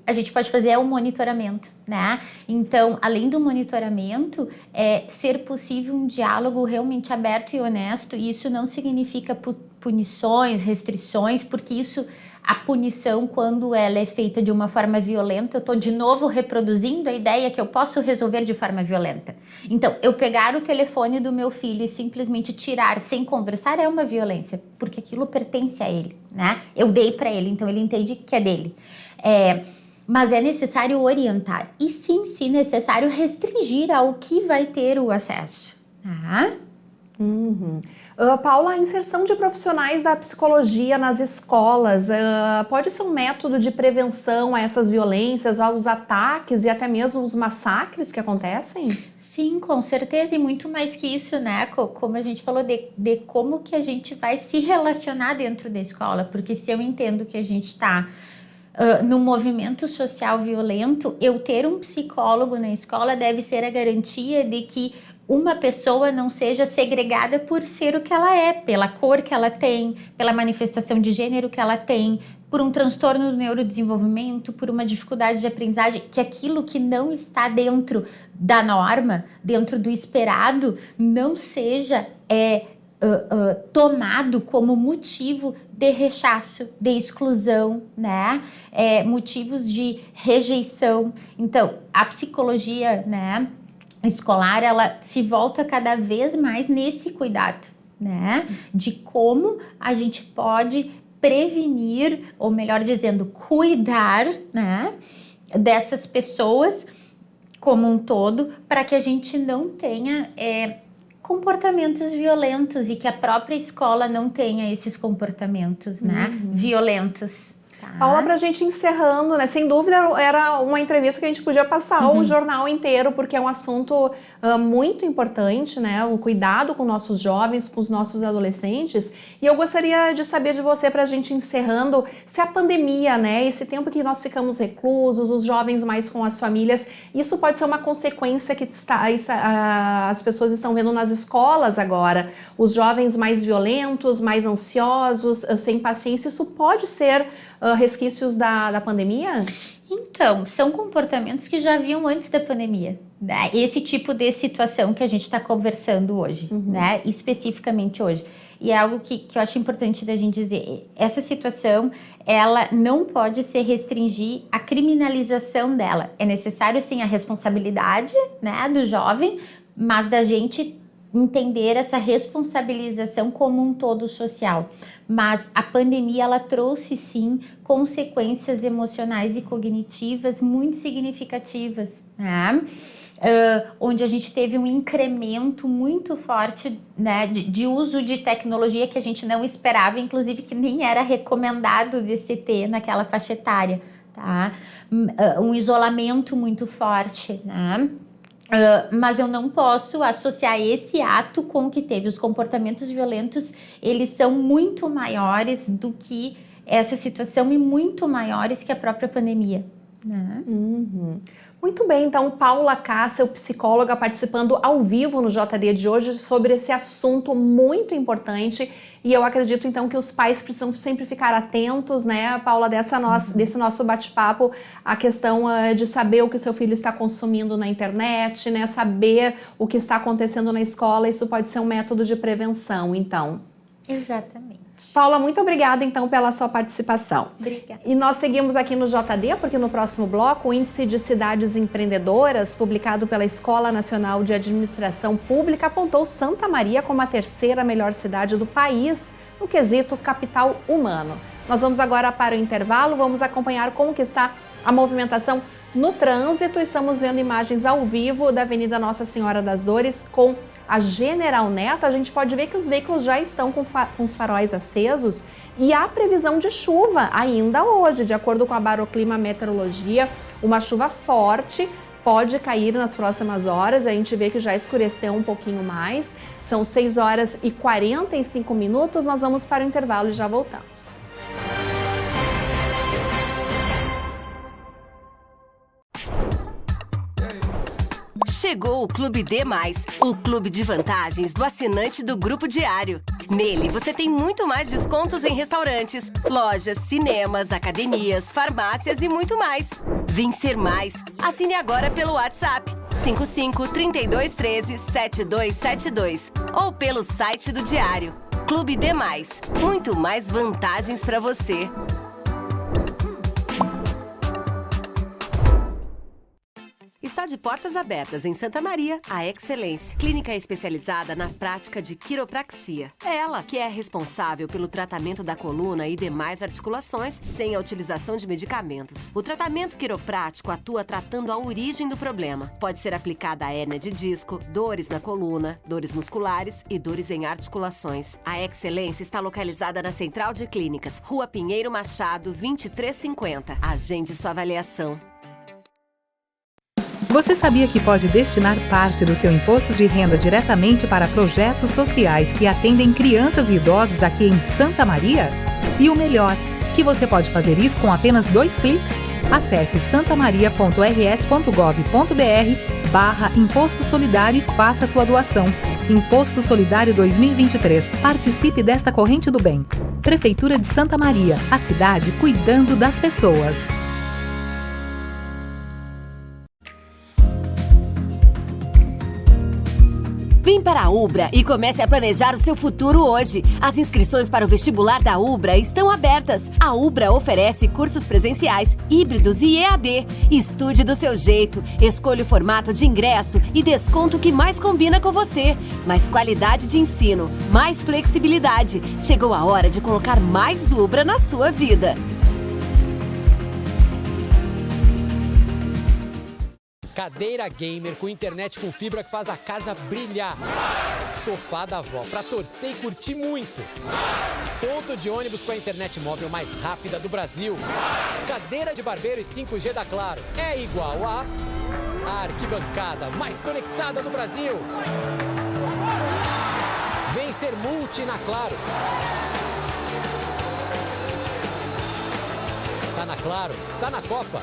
a gente pode fazer é o monitoramento, né? Então, além do monitoramento, é ser possível um diálogo realmente aberto e honesto, e isso não significa punições, restrições, porque isso, a punição, quando ela é feita de uma forma violenta, eu estou de novo reproduzindo a ideia que eu posso resolver de forma violenta. Então, eu pegar o telefone do meu filho e simplesmente tirar sem conversar é uma violência, porque aquilo pertence a ele, né? Eu dei para ele, então ele entende que é dele. Mas é necessário orientar e sim, se necessário, restringir ao que vai ter o acesso. Paula, a inserção de profissionais da psicologia nas escolas pode ser um método de prevenção a essas violências, aos ataques e até mesmo os massacres que acontecem? Sim, com certeza, e muito mais que isso, né? Como a gente falou, de como que a gente vai se relacionar dentro da escola, porque se eu entendo que a gente está no movimento social violento, eu ter um psicólogo na escola deve ser a garantia de que uma pessoa não seja segregada por ser o que ela é, pela cor que ela tem, pela manifestação de gênero que ela tem, por um transtorno do neurodesenvolvimento, por uma dificuldade de aprendizagem, que aquilo que não está dentro da norma, dentro do esperado, não seja tomado como motivo de rechaço, de exclusão, né? Motivos de rejeição. Então, a psicologia, né, escolar, ela se volta cada vez mais nesse cuidado, né? De como a gente pode prevenir, ou melhor dizendo, cuidar, né, dessas pessoas como um todo, para que a gente não tenha comportamentos violentos e que a própria escola não tenha esses comportamentos, né, violentos. Paula, pra gente encerrando, né, sem dúvida era uma entrevista que a gente podia passar o jornal inteiro, porque é um assunto muito importante, né, o cuidado com nossos jovens, com os nossos adolescentes, e eu gostaria de saber de você, pra gente encerrando, se a pandemia, né, esse tempo que nós ficamos reclusos, os jovens mais com as famílias, isso pode ser uma consequência que as pessoas estão vendo nas escolas agora, os jovens mais violentos, mais ansiosos, sem paciência, isso pode ser resquícios da pandemia? Então, são comportamentos que já haviam antes da pandemia, né? Esse tipo de situação que a gente está conversando hoje, né? Especificamente hoje. E é algo que eu acho importante da gente dizer. Essa situação, ela não pode se restringir à criminalização dela. É necessário, sim, a responsabilidade, né, do jovem, mas da gente entender essa responsabilização como um todo social. Mas a pandemia, ela trouxe sim consequências emocionais e cognitivas muito significativas, né? Onde a gente teve um incremento muito forte, né, de uso de tecnologia que a gente não esperava, inclusive que nem era recomendado de se ter naquela faixa etária, tá? Um isolamento muito forte, né? Mas eu não posso associar esse ato com o que teve. Os comportamentos violentos, eles são muito maiores do que essa situação e muito maiores que a própria pandemia, né? Muito bem, então Paula Cássio, psicóloga, participando ao vivo no JD de hoje sobre esse assunto muito importante, e eu acredito então que os pais precisam sempre ficar atentos, né, Paula, desse nosso bate-papo, a questão de saber o que o seu filho está consumindo na internet, né, saber o que está acontecendo na escola, isso pode ser um método de prevenção, então. Exatamente. Paula, muito obrigada então pela sua participação. Obrigada. E nós seguimos aqui no JD, porque no próximo bloco, o Índice de Cidades Empreendedoras, publicado pela Escola Nacional de Administração Pública, apontou Santa Maria como a terceira melhor cidade do país no quesito capital humano. Nós vamos agora para o intervalo, vamos acompanhar como que está a movimentação no trânsito. Estamos vendo imagens ao vivo da Avenida Nossa Senhora das Dores com a General Neto. A gente pode ver que os veículos já estão com os faróis acesos e há previsão de chuva ainda hoje, de acordo com a Baroclima Meteorologia, uma chuva forte pode cair nas próximas horas. A gente vê que já escureceu um pouquinho mais. São 6 horas e 45 minutos. Nós vamos para o intervalo e já voltamos. Chegou o Clube D+, o clube de vantagens do assinante do Grupo Diário. Nele, você tem muito mais descontos em restaurantes, lojas, cinemas, academias, farmácias e muito mais. Vem ser mais. Assine agora pelo WhatsApp 55 32 13 7272 ou pelo site do Diário. Clube D+, muito mais vantagens para você. Está de portas abertas em Santa Maria, a Excelência, clínica especializada na prática de quiropraxia. É ela que é responsável pelo tratamento da coluna e demais articulações sem a utilização de medicamentos. O tratamento quiroprático atua tratando a origem do problema. Pode ser aplicada a hérnia de disco, dores na coluna, dores musculares e dores em articulações. A Excelência está localizada na Central de Clínicas, Rua Pinheiro Machado, 2350. Agende sua avaliação. Você sabia que pode destinar parte do seu imposto de renda diretamente para projetos sociais que atendem crianças e idosos aqui em Santa Maria? E o melhor, que você pode fazer isso com apenas 2 cliques? Acesse santamaria.rs.gov.br/Imposto Solidário e faça sua doação. Imposto Solidário 2023. Participe desta corrente do bem. Prefeitura de Santa Maria, a cidade cuidando das pessoas. Vem para a Ubra e comece a planejar o seu futuro hoje. As inscrições para o vestibular da Ubra estão abertas. A Ubra oferece cursos presenciais, híbridos e EAD. Estude do seu jeito, escolha o formato de ingresso e desconto que mais combina com você. Mais qualidade de ensino, mais flexibilidade. Chegou a hora de colocar mais Ubra na sua vida. Cadeira gamer com internet com fibra que faz a casa brilhar. Sofá da avó pra torcer e curtir muito. Ponto de ônibus com a internet móvel mais rápida do Brasil. Cadeira de barbeiro e 5G da Claro é igual a arquibancada mais conectada do Brasil. Vem ser multi na Claro. Tá na Claro, tá na Copa.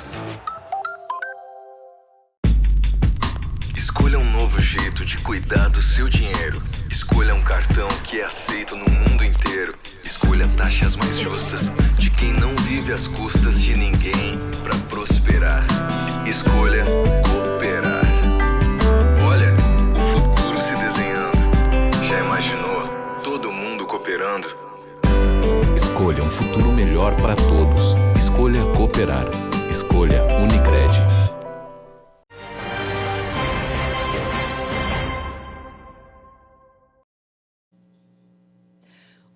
Escolha um novo jeito de cuidar do seu dinheiro. Escolha um cartão que é aceito no mundo inteiro. Escolha taxas mais justas de quem não vive às custas de ninguém para prosperar. Escolha cooperar. Olha, o futuro se desenhando. Já imaginou todo mundo cooperando? Escolha um futuro melhor para todos. Escolha cooperar. Escolha Unicred.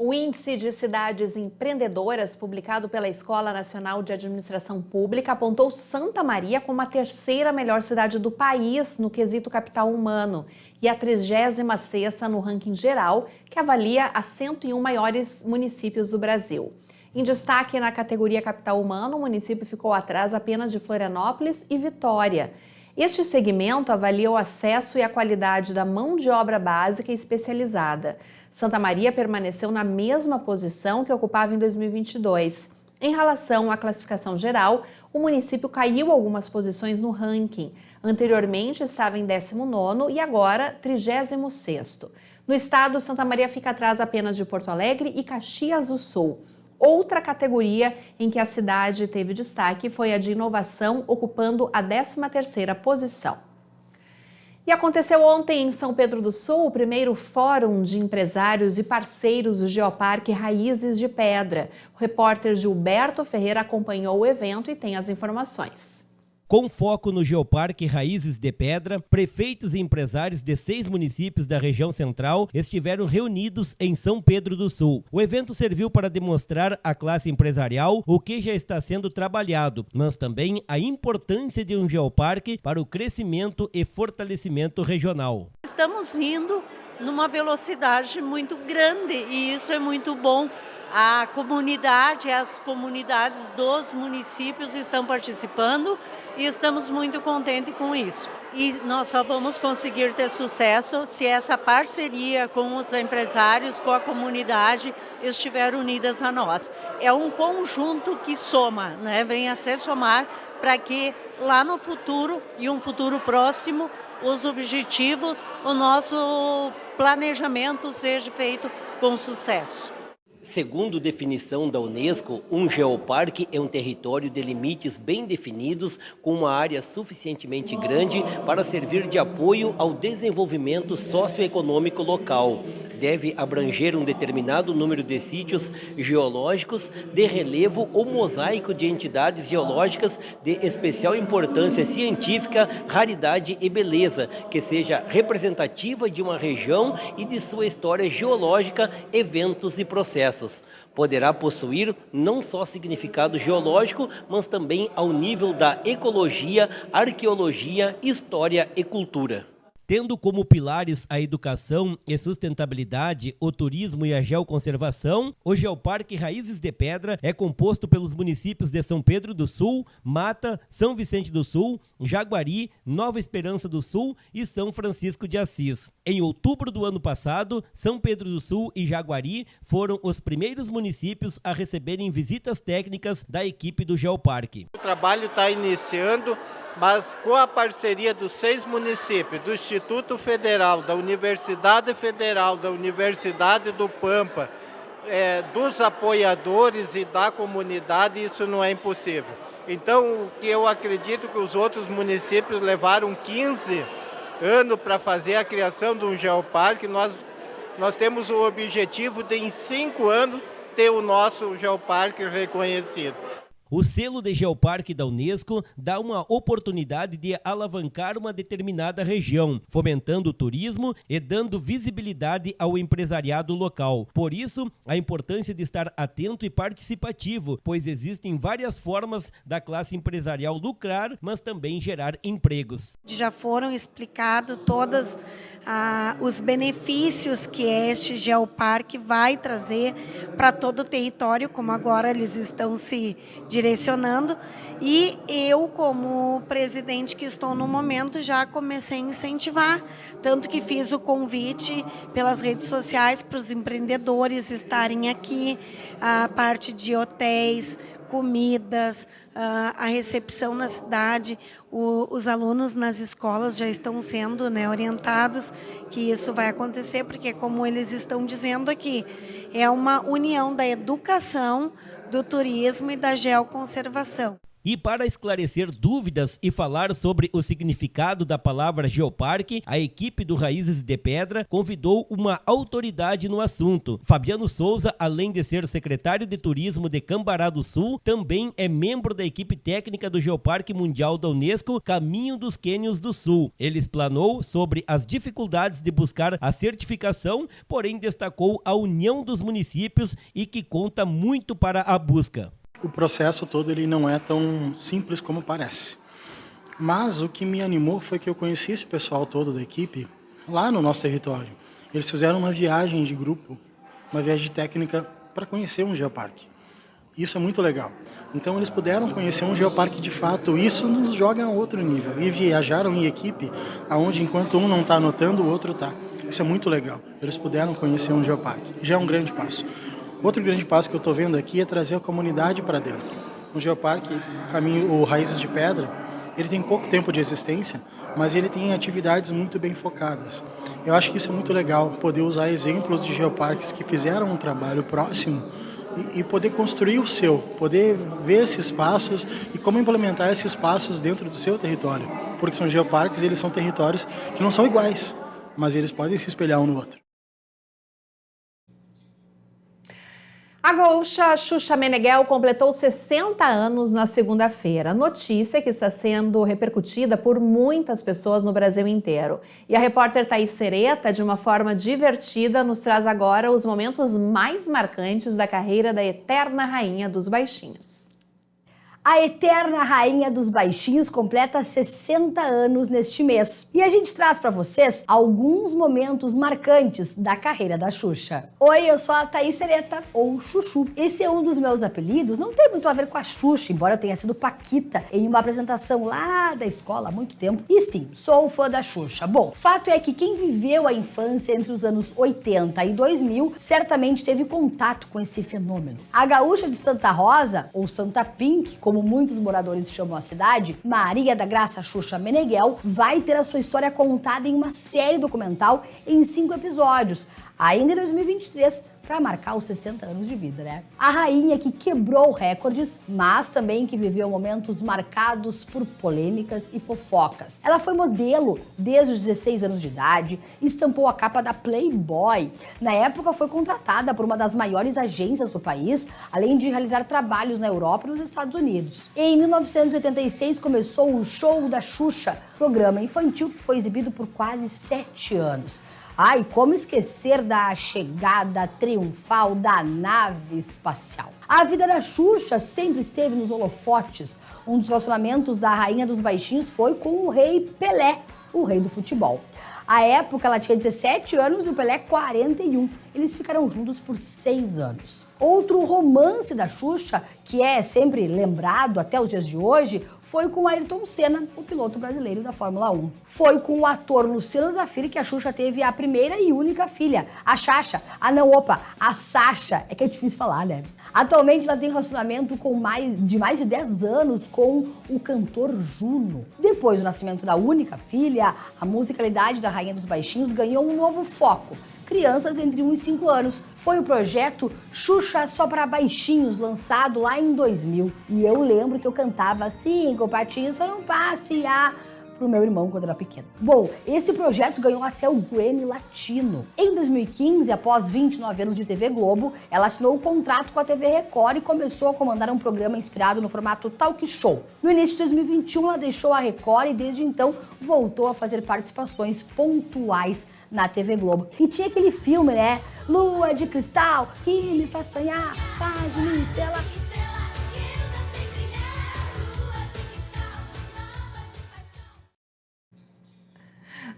O Índice de Cidades Empreendedoras, publicado pela Escola Nacional de Administração Pública, apontou Santa Maria como a 3ª melhor cidade do país no quesito capital humano e a 36ª no ranking geral, que avalia as 101 maiores municípios do Brasil. Em destaque na categoria capital humano, o município ficou atrás apenas de Florianópolis e Vitória. Este segmento avalia o acesso e a qualidade da mão de obra básica e especializada. Santa Maria permaneceu na mesma posição que ocupava em 2022. Em relação à classificação geral, o município caiu algumas posições no ranking. Anteriormente estava em 19º e agora 36º. No estado, Santa Maria fica atrás apenas de Porto Alegre e Caxias do Sul. Outra categoria em que a cidade teve destaque foi a de inovação, ocupando a 13ª posição. E aconteceu ontem em São Pedro do Sul o primeiro Fórum de Empresários e Parceiros do Geoparque Raízes de Pedra. O repórter Gilberto Ferreira acompanhou o evento e tem as informações. Com foco no Geoparque Raízes de Pedra, prefeitos e empresários de 6 municípios da região central estiveram reunidos em São Pedro do Sul. O evento serviu para demonstrar à classe empresarial o que já está sendo trabalhado, mas também a importância de um geoparque para o crescimento e fortalecimento regional. Estamos indo numa velocidade muito grande e isso é muito bom, A comunidade, as comunidades dos municípios estão participando e estamos muito contentes com isso. E nós só vamos conseguir ter sucesso se essa parceria com os empresários, com a comunidade, estiver unidas a nós. É um conjunto que soma, né? Vem a se somar para que lá no futuro e um futuro próximo, os objetivos, o nosso planejamento seja feito com sucesso. Segundo definição da Unesco, um geoparque é um território de limites bem definidos com uma área suficientemente grande para servir de apoio ao desenvolvimento socioeconômico local. Deve abranger um determinado número de sítios geológicos de relevo ou mosaico de entidades geológicas de especial importância científica, raridade e beleza, que seja representativa de uma região e de sua história geológica, eventos e processos. Poderá possuir não só significado geológico, mas também ao nível da ecologia, arqueologia, história e cultura. Tendo como pilares a educação e sustentabilidade, o turismo e a geoconservação, o Geoparque Raízes de Pedra é composto pelos municípios de São Pedro do Sul, Mata, São Vicente do Sul, Jaguari, Nova Esperança do Sul e São Francisco de Assis. Em outubro do ano passado, São Pedro do Sul e Jaguari foram os primeiros municípios a receberem visitas técnicas da equipe do Geoparque. O trabalho está iniciando, mas com a parceria dos 6 municípios, do Instituto Federal, da Universidade Federal, da Universidade do Pampa, dos apoiadores e da comunidade, isso não é impossível. Então, eu acredito que os outros municípios levaram 15 anos para fazer a criação de um geoparque. Nós temos o objetivo de, em 5 anos, ter o nosso geoparque reconhecido. O selo de Geoparque da Unesco dá uma oportunidade de alavancar uma determinada região, fomentando o turismo e dando visibilidade ao empresariado local. Por isso, a importância de estar atento e participativo, pois existem várias formas da classe empresarial lucrar, mas também gerar empregos. Já foram explicados todos os benefícios que este geoparque vai trazer para todo o território, como agora eles estão se direcionando, e eu, como presidente que estou no momento, já comecei a incentivar, tanto que fiz o convite pelas redes sociais para os empreendedores estarem aqui, a parte de hotéis, comidas, a recepção na cidade. Os alunos nas escolas já estão sendo orientados que isso vai acontecer, porque, como eles estão dizendo aqui, é uma união da educação, do turismo e da geoconservação. E para esclarecer dúvidas e falar sobre o significado da palavra geoparque, a equipe do Raízes de Pedra convidou uma autoridade no assunto. Fabiano Souza, além de ser secretário de Turismo de Cambará do Sul, também é membro da equipe técnica do Geoparque Mundial da Unesco, Caminho dos Cânions do Sul. Ele explanou sobre as dificuldades de buscar a certificação, porém destacou a união dos municípios e que conta muito para a busca. O processo todo ele não é tão simples como parece. Mas o que me animou foi que eu conheci esse pessoal todo da equipe lá no nosso território. Eles fizeram uma viagem de grupo, uma viagem técnica para conhecer um geoparque. Isso é muito legal. Então eles puderam conhecer um geoparque de fato. Isso nos joga a outro nível. E viajaram em equipe, onde enquanto um não está anotando, o outro está. Isso é muito legal. Eles puderam conhecer um geoparque. Já é um grande passo. Outro grande passo que eu estou vendo aqui é trazer a comunidade para dentro. O Geoparque o Raízes de Pedra, ele tem pouco tempo de existência, mas ele tem atividades muito bem focadas. Eu acho que isso é muito legal, poder usar exemplos de geoparques que fizeram um trabalho próximo e poder construir o seu, poder ver esses passos e como implementar esses passos dentro do seu território. Porque são geoparques, eles são territórios que não são iguais, mas eles podem se espelhar um no outro. A gaúcha Xuxa Meneghel completou 60 anos na segunda-feira. Notícia que está sendo repercutida por muitas pessoas no Brasil inteiro. E a repórter Thaís Sereta, de uma forma divertida, nos traz agora os momentos mais marcantes da carreira da eterna rainha dos baixinhos. A eterna rainha dos baixinhos completa 60 anos neste mês. E a gente traz para vocês alguns momentos marcantes da carreira da Xuxa. Oi, eu sou a Thaís Sereta, ou Chuchu. Esse é um dos meus apelidos, não tem muito a ver com a Xuxa, embora eu tenha sido Paquita em uma apresentação lá da escola há muito tempo. E sim, sou fã da Xuxa. Bom, fato é que quem viveu a infância entre os anos 80 e 2000 certamente teve contato com esse fenômeno. A gaúcha de Santa Rosa, ou Santa Pink, como muitos moradores chamam a cidade, Maria da Graça Xuxa Meneghel, vai ter a sua história contada em uma série documental em 5 episódios, ainda em 2023, para marcar os 60 anos de vida, né? A rainha que quebrou recordes, mas também que viveu momentos marcados por polêmicas e fofocas. Ela foi modelo desde os 16 anos de idade, estampou a capa da Playboy. Na época foi contratada por uma das maiores agências do país, além de realizar trabalhos na Europa e nos Estados Unidos. Em 1986 começou o Show da Xuxa, programa infantil que foi exibido por quase 7 anos. Ai, como esquecer da chegada triunfal da nave espacial. A vida da Xuxa sempre esteve nos holofotes. Um dos relacionamentos da rainha dos baixinhos foi com o rei Pelé, o rei do futebol. À época, ela tinha 17 anos e o Pelé 41. Eles ficaram juntos por 6 anos. Outro romance da Xuxa, que é sempre lembrado até os dias de hoje, foi com Ayrton Senna, o piloto brasileiro da Fórmula 1. Foi com o ator Luciano Zafiri que a Xuxa teve a primeira e única filha, a Xaxa. A Sasha. É que é difícil falar, né? Atualmente ela tem relacionamento com mais de 10 anos com o cantor Juno. Depois do nascimento da única filha, a musicalidade da Rainha dos Baixinhos ganhou um novo foco. Crianças entre 1 e 5 anos. Foi o projeto Xuxa Só Pra Baixinhos, lançado lá em 2000. E eu lembro que eu cantava 5 patinhos foram passear pro meu irmão quando era pequeno. Bom, esse projeto ganhou até o Grammy Latino. Em 2015, após 29 anos de TV Globo, ela assinou um contrato com a TV Record e começou a comandar um programa inspirado no formato talk show. No início de 2021, ela deixou a Record e desde então voltou a fazer participações pontuais na TV Globo. E tinha aquele filme, né? Lua de Cristal, que me faz sonhar, faz de mim estrela.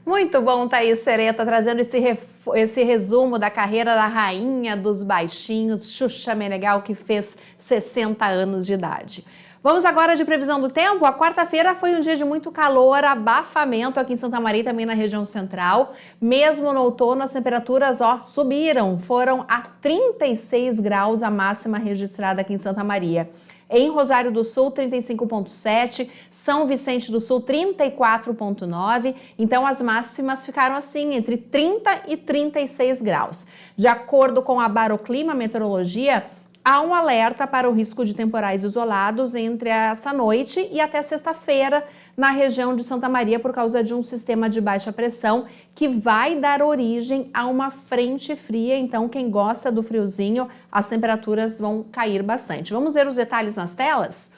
Muito bom, Thaís Sereta, trazendo esse resumo da carreira da rainha dos baixinhos, Xuxa Meneghel, que fez 60 anos de idade. Vamos agora de previsão do tempo. A quarta-feira foi um dia de muito calor, abafamento aqui em Santa Maria e também na região central. Mesmo no outono, as temperaturas subiram. Foram a 36 graus a máxima registrada aqui em Santa Maria. Em Rosário do Sul, 35,7, São Vicente do Sul, 34,9. Então, as máximas ficaram assim, entre 30 e 36 graus. De acordo com a Baroclima Meteorologia, há um alerta para o risco de temporais isolados entre essa noite e até sexta-feira na região de Santa Maria por causa de um sistema de baixa pressão que vai dar origem a uma frente fria. Então, quem gosta do friozinho, as temperaturas vão cair bastante. Vamos ver os detalhes nas telas?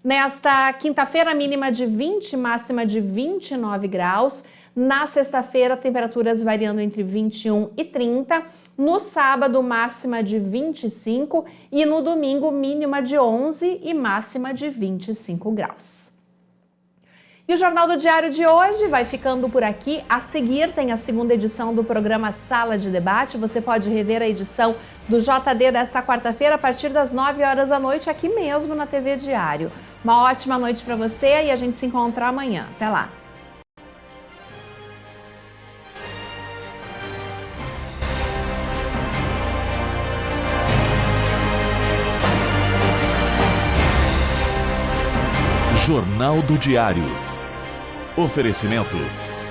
Nesta quinta-feira, mínima de 20, máxima de 29 graus. Na sexta-feira, temperaturas variando entre 21 e 30. No sábado, máxima de 25 e no domingo, mínima de 11 e máxima de 25 graus. E o Jornal do Diário de hoje vai ficando por aqui. A seguir tem a segunda edição do programa Sala de Debate. Você pode rever a edição do JD desta quarta-feira a partir das 9 horas da noite aqui mesmo na TV Diário. Uma ótima noite para você e a gente se encontra amanhã. Até lá! Jornal do Diário. Oferecimento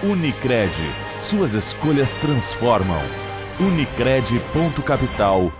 Unicred. Suas escolhas transformam. Unicred.capital